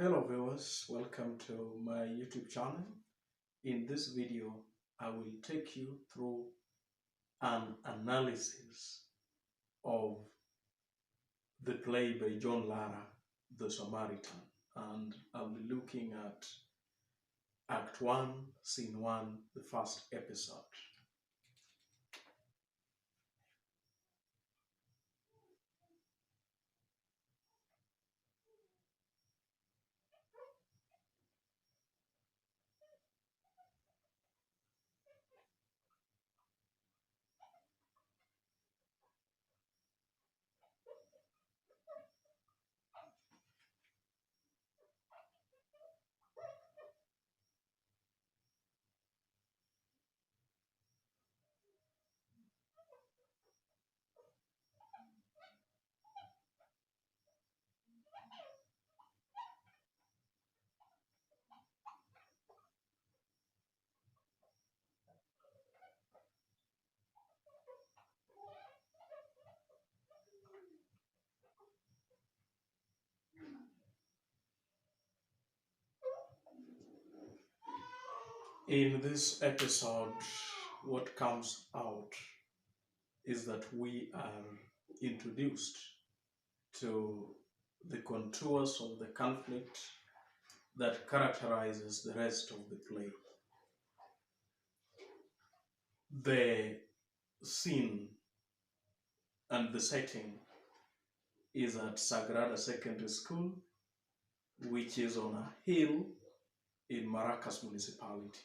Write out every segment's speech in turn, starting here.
Hello viewers, welcome to my YouTube channel. In this video, I will take you through an analysis of the play by John Lara, The Samaritan, and I'll be looking at Act 1, Scene 1, the first episode. In this episode, what comes out is that we are introduced to the contours of the conflict that characterizes the rest of the play. The scene and the setting is at Sagrada Secondary School, which is on a hill in Maracas Municipality.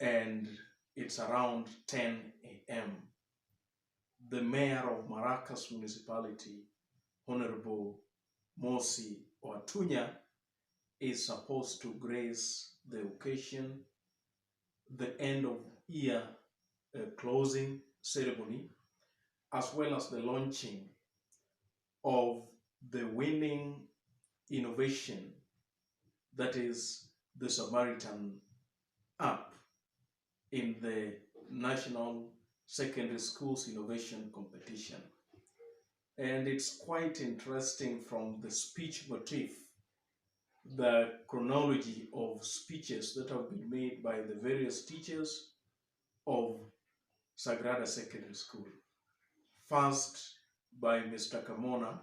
And it's around 10 a.m. The Mayor of Maracas Municipality, Honorable Mossi or Tunya, is supposed to grace the occasion, the end of year closing ceremony, as well as the launching of the winning innovation, that is the Samaritan App, in the National Secondary Schools Innovation Competition. And it's quite interesting from the speech motif, the chronology of speeches that have been made by the various teachers of Sagrada Secondary School. First by Mr. Carmona,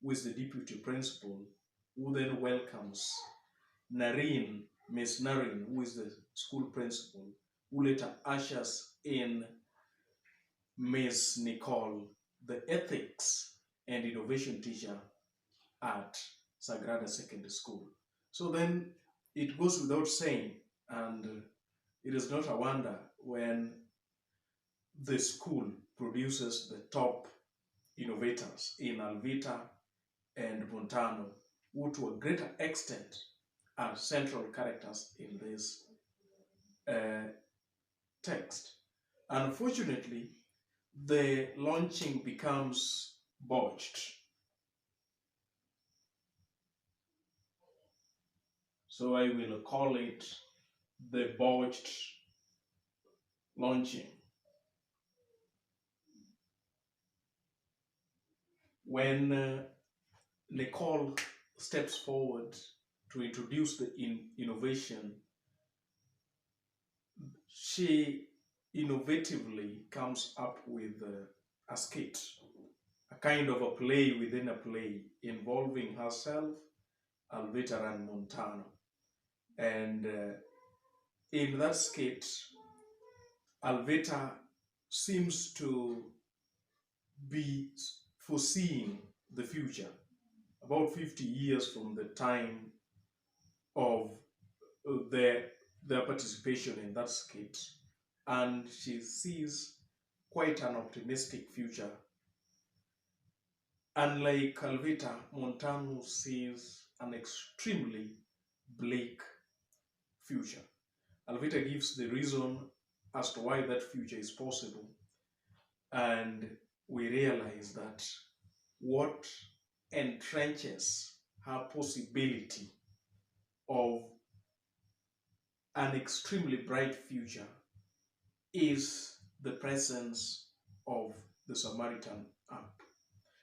who is the deputy principal, who then welcomes Narine, Miss Narine, who is the school principal, who later ushers in Miss Nicole, the ethics and innovation teacher at Sagrada Secondary School. So then it goes without saying, and it is not a wonder when the school produces the top innovators in Alvita and Montano, who to a greater extent are central characters in this text. Unfortunately, the launching becomes botched. So I will call it the botched launching. When Nicole steps forward to introduce the innovation, she innovatively comes up with a skit, a kind of a play within a play involving herself, Alvita and Montano. And in that skit, Alvita seems to be foreseeing the future, about 50 years from the time of their participation in that skit, and she sees quite an optimistic future. Unlike Alvita, Montano sees an extremely bleak future. Alvita gives the reason as to why that future is possible, and we realize that what entrenches her possibility of an extremely bright future is the presence of the Samaritan App.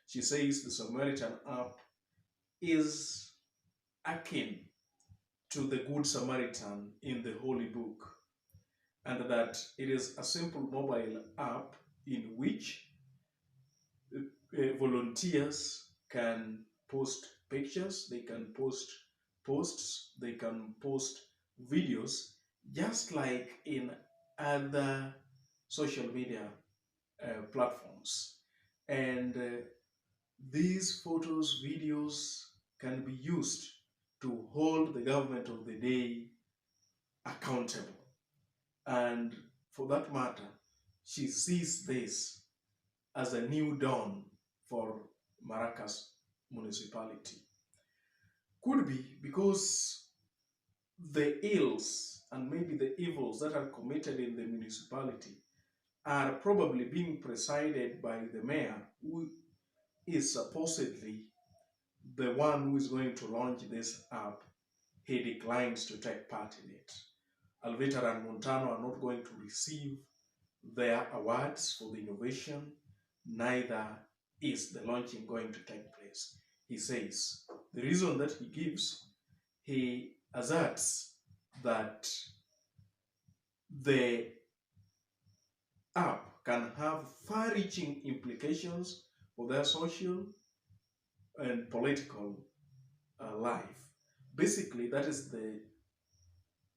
She says the Samaritan App is akin to the Good Samaritan in the Holy Book, and that it is a simple mobile app in which volunteers can post pictures, they can post posts, they can post videos, just like in other social media platforms. And these photos, videos can be used to hold the government of the day accountable. And for that matter, she sees this as a new dawn for Maracas Municipality. Could be because the ills and maybe the evils that are committed in the municipality are probably being presided by the mayor, who is supposedly the one who is going to launch this app. He declines to take part in it. Alvita and Montano are not going to receive their awards for the innovation, neither is the launching going to take place. He says the reason that he gives, he asserts that the app can have far-reaching implications for their social and political life. Basically, that is the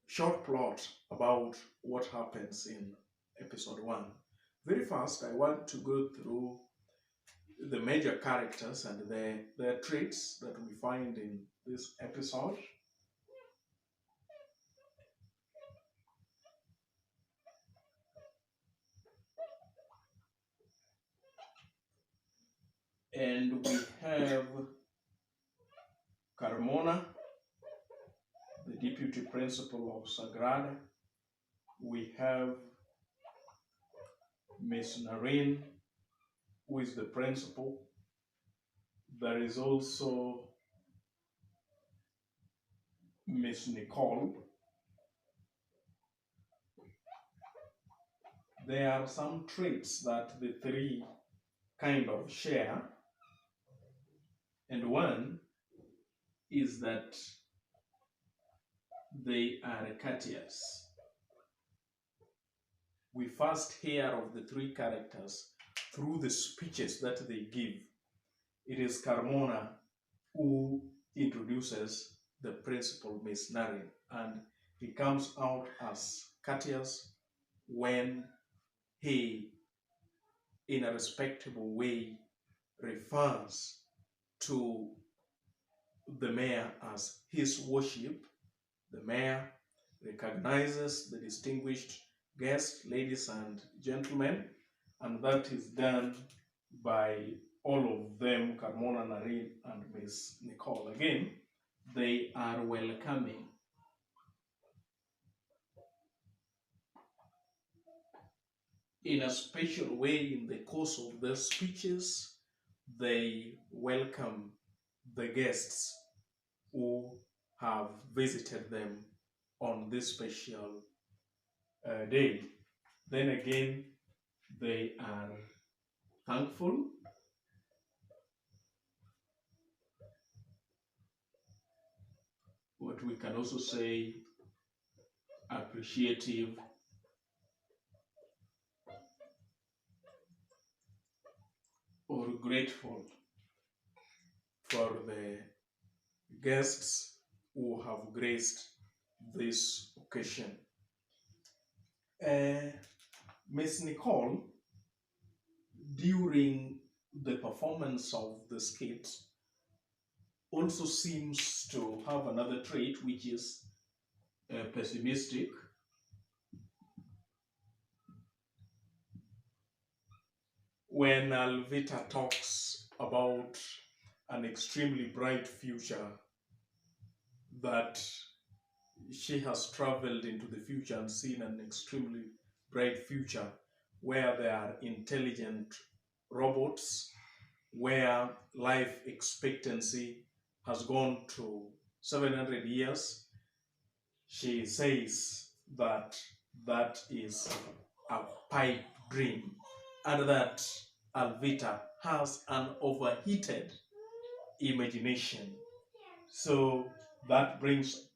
short plot about what happens in episode 1. Very fast, I want to go through the major characters and their traits that we find in this episode. And we have Carmona, the deputy principal of Sagrada. We have Miss Narine, who is the principal. There is also Miss Nicole. There are some traits that the three kind of share, and one is that they are courteous. We first hear of the three characters through the speeches that they give. It is Carmona who introduces the principal, Miss Narine, and he comes out as courteous when he, in a respectable way, refers to the mayor as his worship. The mayor recognizes the distinguished guests, ladies and gentlemen, and that is done by all of them, Carmona, Narine, and Miss Nicole. Again, they are welcoming. In a special way, in the course of their speeches, they welcome the guests who have visited them on this special day. Then again, they are thankful. What we can also say, appreciative, or grateful for the guests who have graced this occasion. Miss Nicole, during the performance of the skit, also seems to have another trait, which is pessimistic. When Alvita talks about an extremely bright future, that she has traveled into the future and seen an extremely bright future where there are intelligent robots, where life expectancy has gone to 700 years. She says that that is a pipe dream, and that Alvita has an overheated imagination. So that brings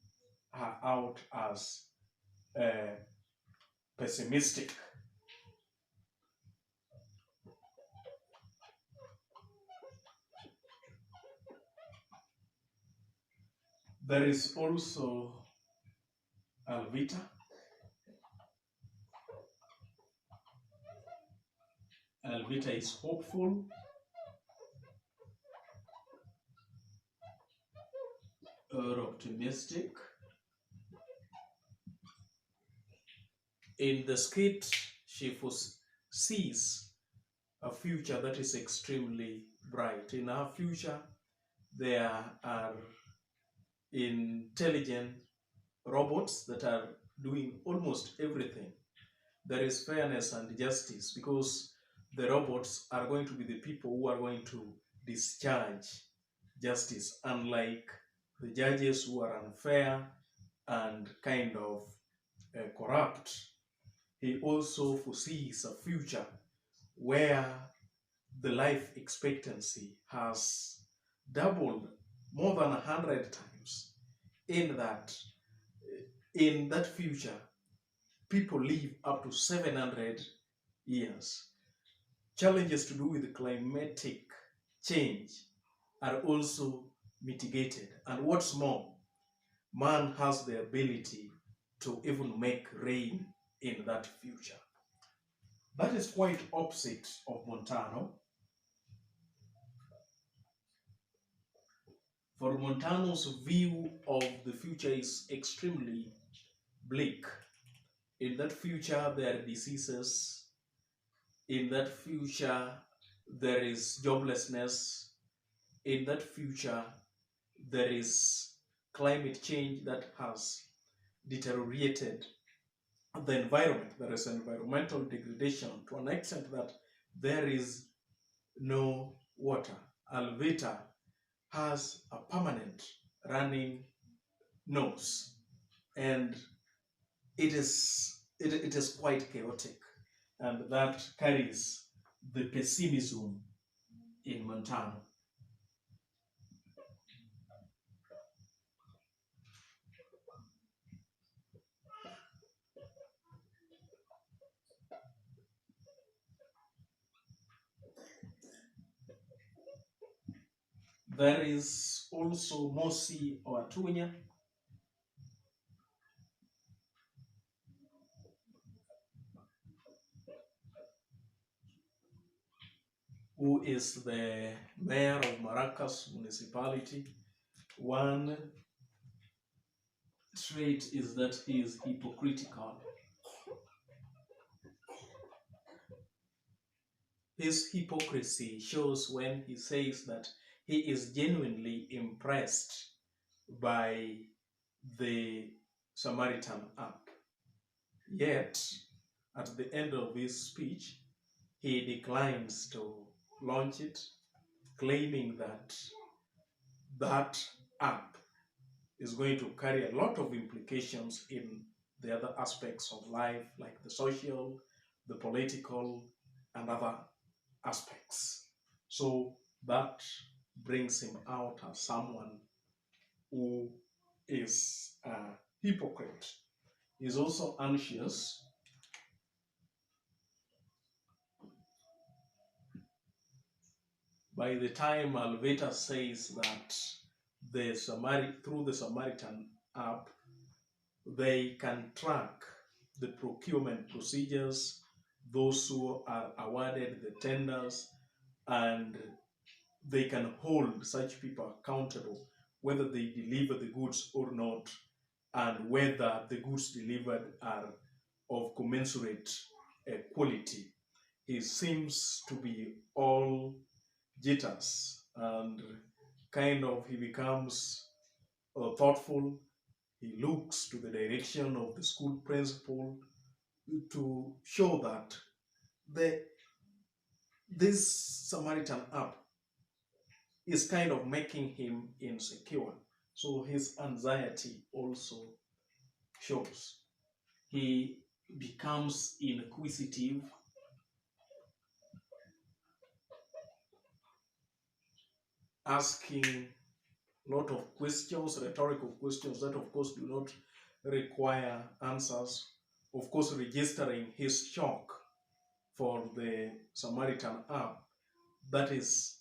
her out as pessimistic. There is also Alvita. Alvita is hopeful, or optimistic. In the SKIT, she foresees a future that is extremely bright. In our future, there are intelligent robots that are doing almost everything. There is fairness and justice because the robots are going to be the people who are going to discharge justice, unlike the judges who are unfair and kind of corrupt. He also foresees a future where the life expectancy has doubled more than 100 times. In that future, people live up to 700 years. Challenges to do with climatic change are also mitigated. And what's more, man has the ability to even make rain in that future. That is quite opposite of Montano. For Montano's view of the future is extremely bleak. In that future, there are diseases. In that future, there is joblessness. In that future, there is climate change that has deteriorated the environment. There is environmental degradation to an extent that there is no water. Alvita has a permanent running nose, and it is quite chaotic, and that carries the pessimism in Montano. There is also Mossi or Tunya, who is the Mayor of Maracas Municipality. One trait is that he is hypocritical. His hypocrisy shows when he says that he is genuinely impressed by the Samaritan App. Yet, at the end of his speech, he declines to launch it, claiming that that app is going to carry a lot of implications in the other aspects of life, like the social, the political, and other aspects. So that brings him out as someone who is a hypocrite. He's also anxious. By the time Alvita says that through the Samaritan app, they can track the procurement procedures, those who are awarded the tenders, and they can hold such people accountable whether they deliver the goods or not, and whether the goods delivered are of commensurate quality. He seems to be all jitters, and kind of he becomes thoughtful. He looks to the direction of the school principal to show that this Samaritan app is kind of making him insecure. So his anxiety also shows. He becomes inquisitive, asking lot of questions, rhetorical questions that of course do not require answers. Of course, registering his shock for the Samaritan app, that is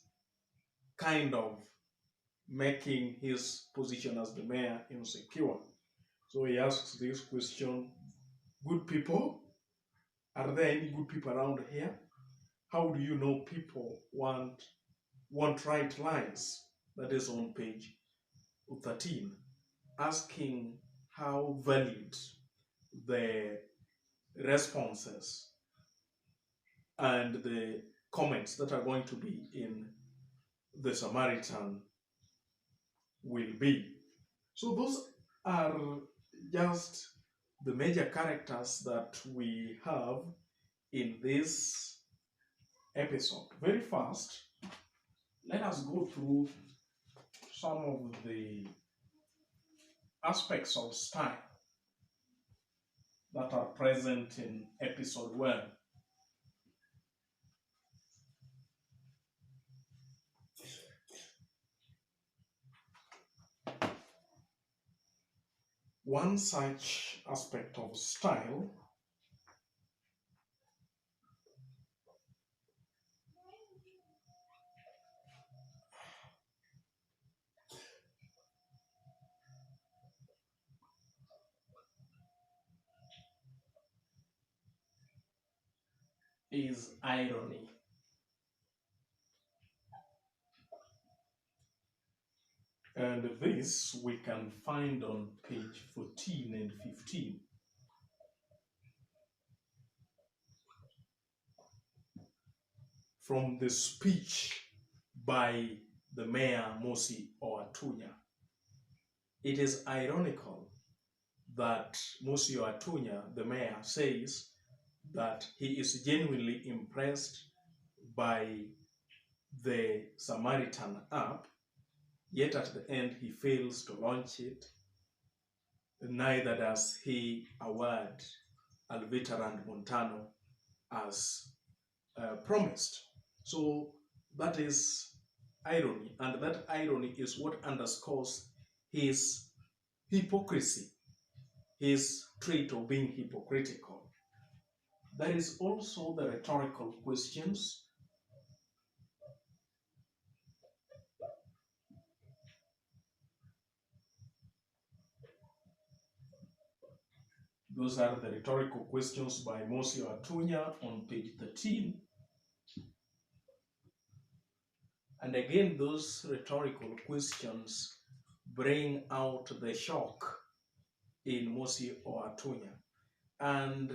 kind of making his position as the mayor insecure. So he asks this question: good people? Are there any good people around here? How do you know people won't write lines? That is on page 13, asking how valid the responses and the comments that are going to be in the Samaritan will be. So those are just the major characters that we have in this episode. Very fast, let us go through some of the aspects of style that are present in episode 1. One such aspect of style is irony. And this we can find on page 14 and 15. From the speech by the mayor Mossi or Tunya. It is ironical that Mossi or Tunya, the mayor, says that he is genuinely impressed by the Samaritan app, yet at the end he fails to launch it. Neither does he award Alvita and Montano as promised. So that is irony, and that irony is what underscores his hypocrisy, his trait of being hypocritical. There is also the rhetorical questions. Those are the rhetorical questions by Mossi or Tunya on page 13. And again, those rhetorical questions bring out the shock in Mossi or Tunya. And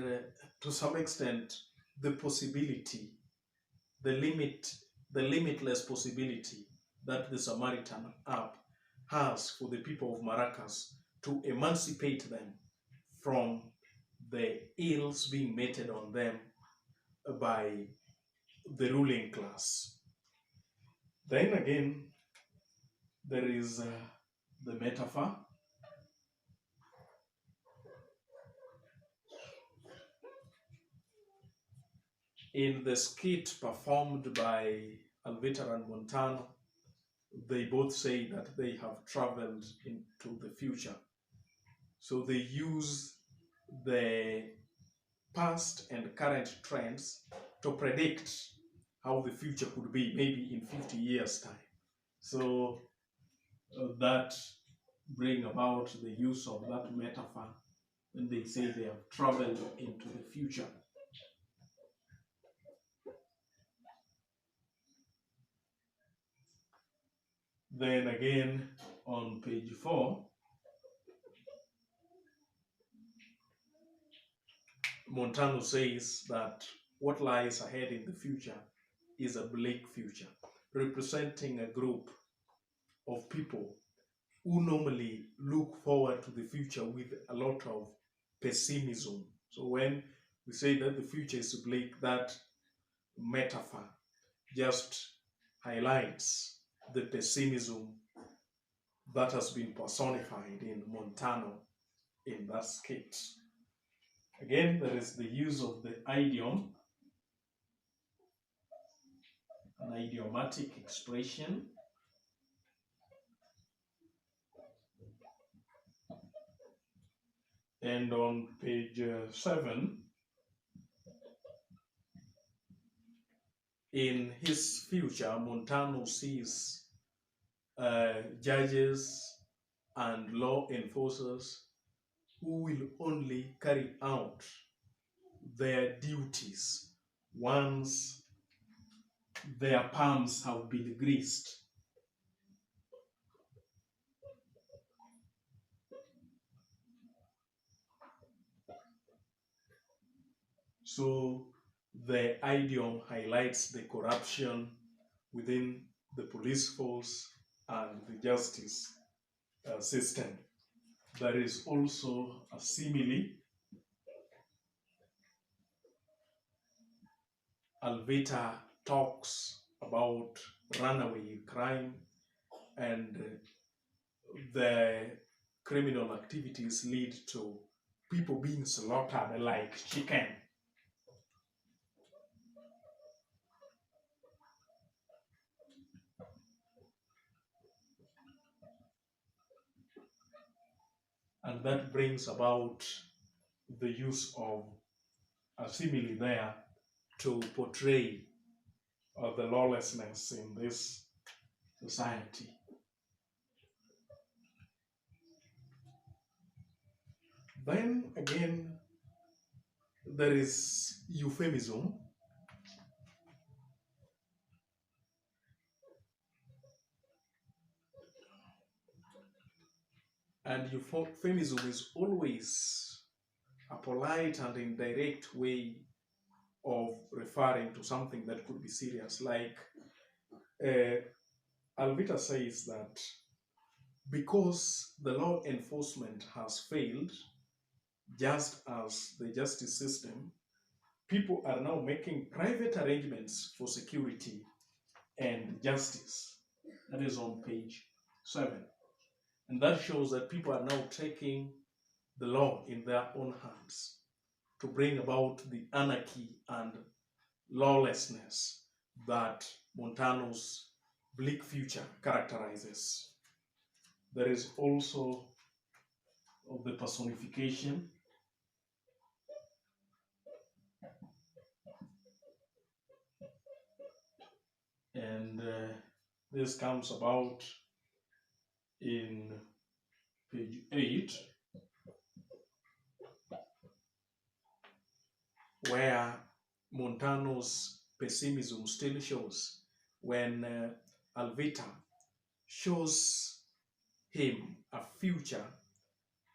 to some extent, the possibility, the limitless possibility that the Samaritan app has for the people of Maracas to emancipate them from the ills being meted on them by the ruling class. Then again, there is the metaphor. In the skit performed by Alvita and Montano, they both say that they have traveled into the future. So they use the past and current trends to predict how the future could be, maybe in 50 years' time. So that bring about the use of that metaphor when they say they have traveled into the future. Then again, on page 4, Montano says that what lies ahead in the future is a bleak future, representing a group of people who normally look forward to the future with a lot of pessimism. So when we say that the future is bleak, that metaphor just highlights the pessimism that has been personified in Montano in that skit. Again, there is the use of the idiom, an idiomatic expression. And on page 7, in his future, Montano sees judges and law enforcers who will only carry out their duties once their palms have been greased. So the idiom highlights the corruption within the police force and the justice system. There is also a simile. Alvita talks about runaway crime and the criminal activities lead to people being slaughtered like chicken. And that brings about the use of a simile there to portray the lawlessness in this society. Then again, there is euphemism. And euphemism is always a polite and indirect way of referring to something that could be serious. Like Alvita says that because the law enforcement has failed, just as the justice system, people are now making private arrangements for security and justice. That is on page 7. And that shows that people are now taking the law in their own hands to bring about the anarchy and lawlessness that Montano's bleak future characterizes. There is also the personification. And this comes about in page 8, where Montano's pessimism still shows when Alvita shows him a future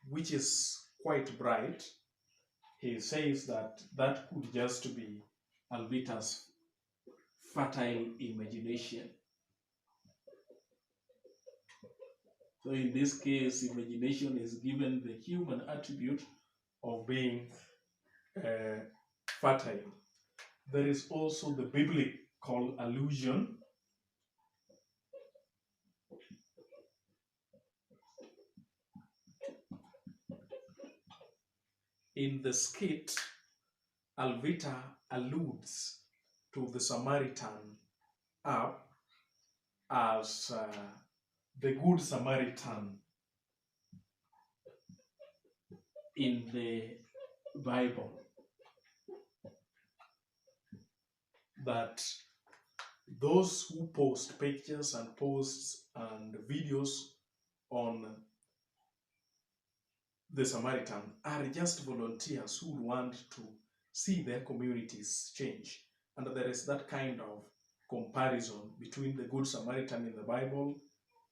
which is quite bright. He says that that could just be Alvita's fertile imagination. So in this case, imagination is given the human attribute of being fertile. There is also the biblical allusion. In the SKIT, Alvita alludes to the Samaritan App as the Good Samaritan in the Bible. That those who post pictures and posts and videos on the Samaritan are just volunteers who want to see their communities change. And there is that kind of comparison between the Good Samaritan in the Bible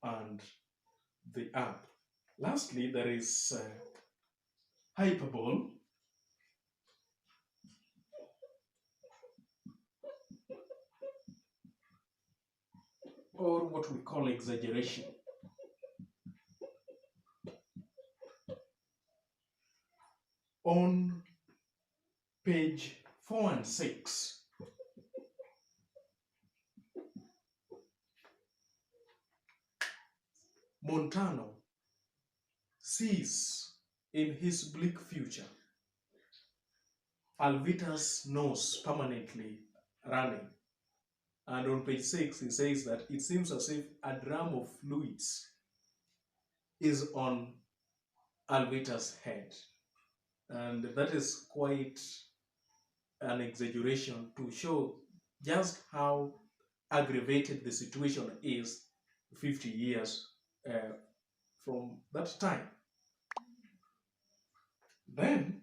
and the app. Lastly, there is hyperbole. Or what we call exaggeration. On page 4 and 6, Montano sees in his bleak future Alvita's nose permanently running. And on page 6, he says that it seems as if a drum of fluids is on Alvita's head. And that is quite an exaggeration to show just how aggravated the situation is 50 years from that time. Then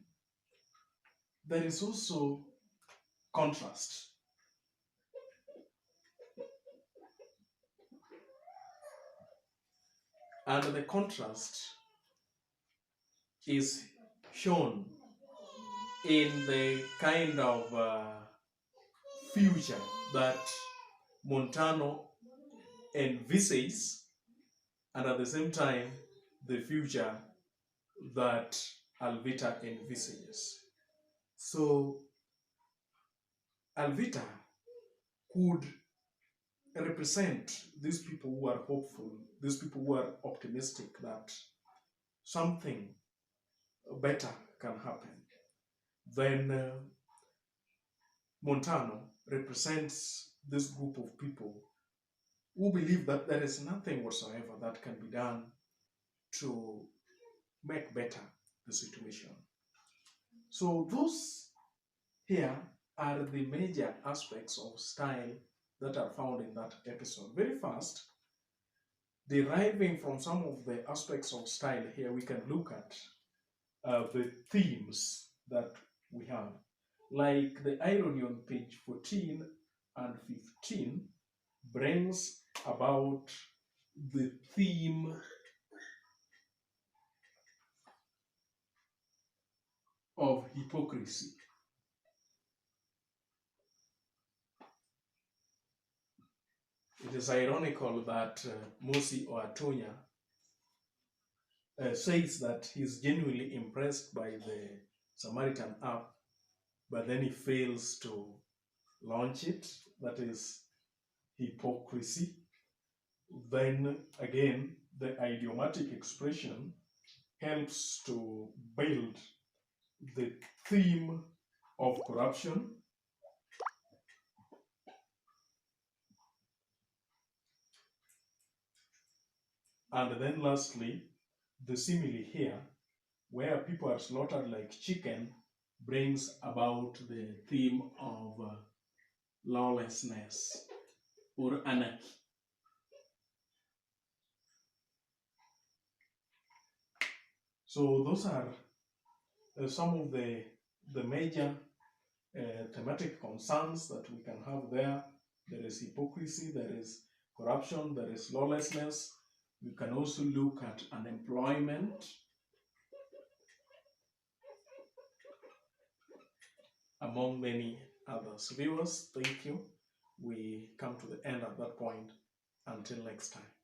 there is also contrast. And the contrast is shown in the kind of future that Montano envisages, and at the same time, the future that Alvita envisages. So, Alvita could represent these people who are hopeful, these people who are optimistic that something better can happen. Then Montano represents this group of people who believe that there is nothing whatsoever that can be done to make better the situation. So those here are the major aspects of style that are found in that episode. Very fast, deriving from some of the aspects of style here, we can look at the themes that we have. Like the irony on page 14 and 15 brings about the theme of hypocrisy. It is ironical that Mossi or Tunya says that he's genuinely impressed by the Samaritan App, but then he fails to launch it. That is hypocrisy. Then again, the idiomatic expression helps to build the theme of corruption. And then lastly, the simile here, where people are slaughtered like chicken, brings about the theme of lawlessness or anarchy. So those are some of the major thematic concerns that we can have there. There is hypocrisy, there is corruption, there is lawlessness. We can also look at unemployment, among many others. Viewers, thank you. We come to the end at that point. Until next time.